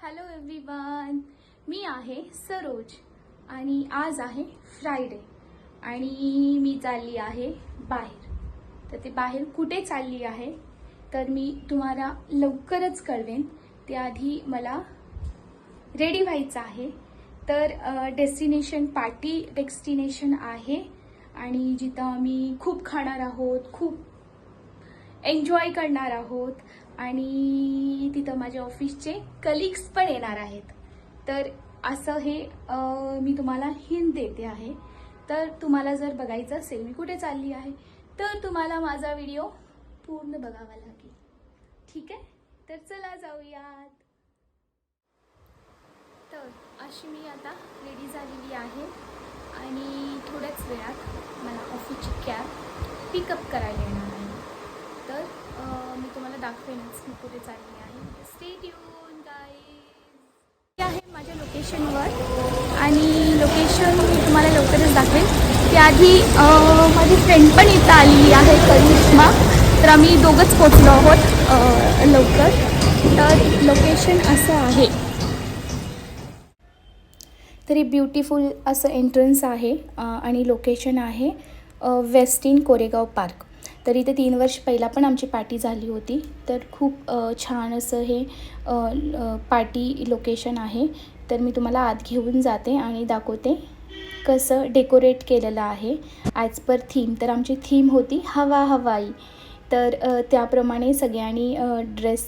Hello everyone, मी आहे सरोज आणि आज आहे फ्रायडे आणि मी चालली आहे बाहेर. तर ते बाहेर कुठे चालली आहे तर मी तुम्हाला लवकरच कळवेन. त्याआधी मला रेडी व्हायचं आहे. तर पार्टी डेस्टिनेशन आहे आणि जिथं आम्ही खूप खाणार आहोत, खूप एन्जॉय करणार आहोत आणि तिथं माझे ऑफिसचे कलिग्स पण येणार आहेत. तर असं हे मी तुम्हाला हिंट देते आहे. तर तुम्हाला जर बघायचं असेल मी कुठे चालली आहे तर तुम्हाला माझा व्हिडिओ पूर्ण बघावा लागेल. ठीक आहे, तर चला जाऊयात. तर अशी मी आता रेडी झालेली आहे आणि थोड्याच वेळात मला ऑफिसची कॅब पिकअप करायला येणार आहे. तर मी तुम्हाला दाखवेनच मी कुठे चालली आहे. Stay tune guys. आहे माझ्या लोकेशनवर आणि लोकेशन मी तुम्हाला लवकरच दाखवेन. त्याआधी माझी फ्रेंड पण इथं आलेली आहे, करिश्मा. तर आम्ही दोघंच पोचलो आहोत लवकर. तर लोकेशन असं आहे. तरी ब्युटिफुल असं एंट्रन्स आहे आणि लोकेशन आहे वेस्टिन कोरेगाव पार्क. तर इथे 3 वर्ष पहिला पण आमची पार्टी झाली होती. तर खूप छान असं हे पार्टी लोकेशन आहे. तर मी तुम्हाला आत घेऊन जाते आणि दाखवते कसं डेकोरेट केलेलं आहे ॲज पर थीम. तर आमची थीम होती हवा हवाई. तर त्याप्रमाणे सगळ्यांनी ड्रेस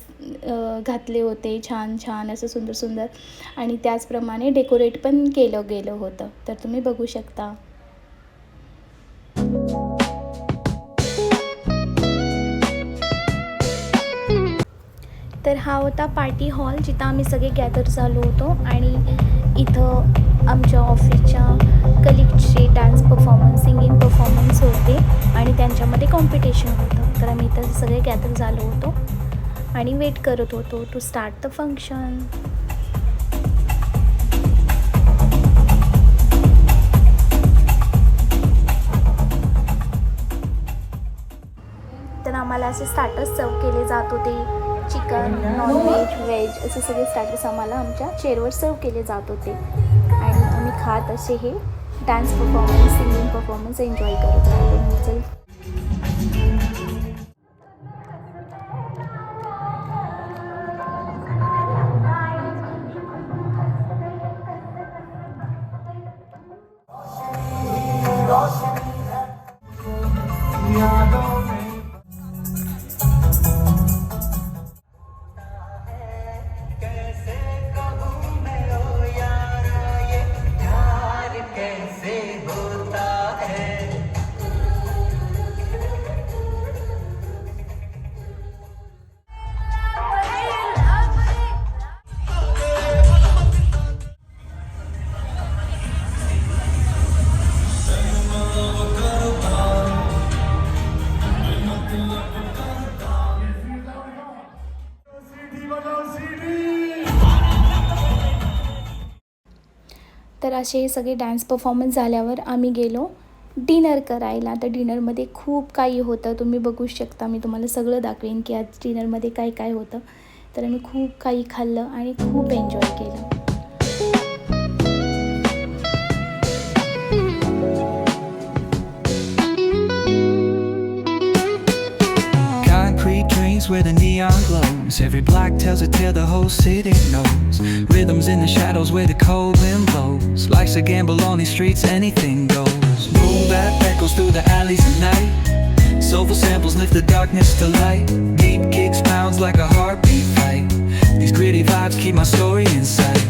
घातले होते, छान छान असं सुंदर सुंदर, आणि त्याचप्रमाणे डेकोरेट पण केलं गेलं होतं. तर तुम्ही बघू शकता. तर हा होता पार्टी हॉल जिथं आम्ही सगळे गॅदर झालो होतो आणि इथं आमच्या ऑफिसच्या कलिगचे डान्स परफॉर्मन्स, सिंगिंग परफॉर्मन्स होते आणि त्यांच्यामध्ये कॉम्पिटिशन होतं. तर आम्ही इथं सगळे गॅदर झालो होतो आणि वेट करत होतो टू स्टार्ट द फंक्शन. तर आम्हाला असे स्टार्टर्स सर्व केले जात होते. चिकन, नॉनव्हेज, व्हेज असे सगळे स्टार्टर्स आम्हाला आमच्या चेअरवर सर्व केले जात होते आणि आम्ही खात असे हे dance performance, singing performance enjoy करत होतो. तर असे हे सगळे डान्स परफॉर्मन्स झाल्यावर आम्ही गेलो डिनर करायला. तर डिनरमध्ये खूप काही होतं, तुम्ही बघू शकता. मी तुम्हाला सगळं दाखवेन की आज डिनरमध्ये काय काय होतं. तर आम्ही खूप काही खाल्लं आणि खूप एन्जॉय केलं. Where the neon glows, every block tells a tale the whole city knows. Rhythms in the shadows where the cold wind blows. Life's a gamble on these streets, anything goes. Boom bap echoes through the alleys at night. Soulful samples lift the darkness to light. Deep kicks pounds like a heartbeat fight. These gritty vibes keep my story in sight.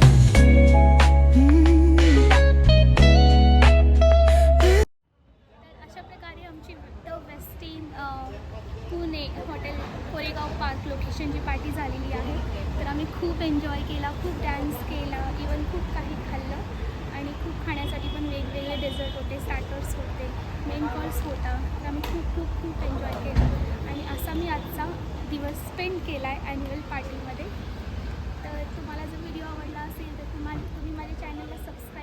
Pune hotel Koregaon park लोकेशनची party झालेली आहे. तर आम्ही खूप enjoy केला, खूप dance केला, even खूप काही खाल्लं आणि खूप खाण्यासाठी पण वेगवेगळे डेझर्ट होते, स्टार्टर्स होते, मेन कोर्स होता. तर आम्ही खूप खूप खूप एन्जॉय केलं आणि असा मी आजचा दिवस स्पेंड केला आहे ॲन्युअल पार्टीमध्ये. तर तुम्हाला जर व्हिडिओ आवडला असेल तर तुम्ही माझ्या चॅनलला सबस्क्राईब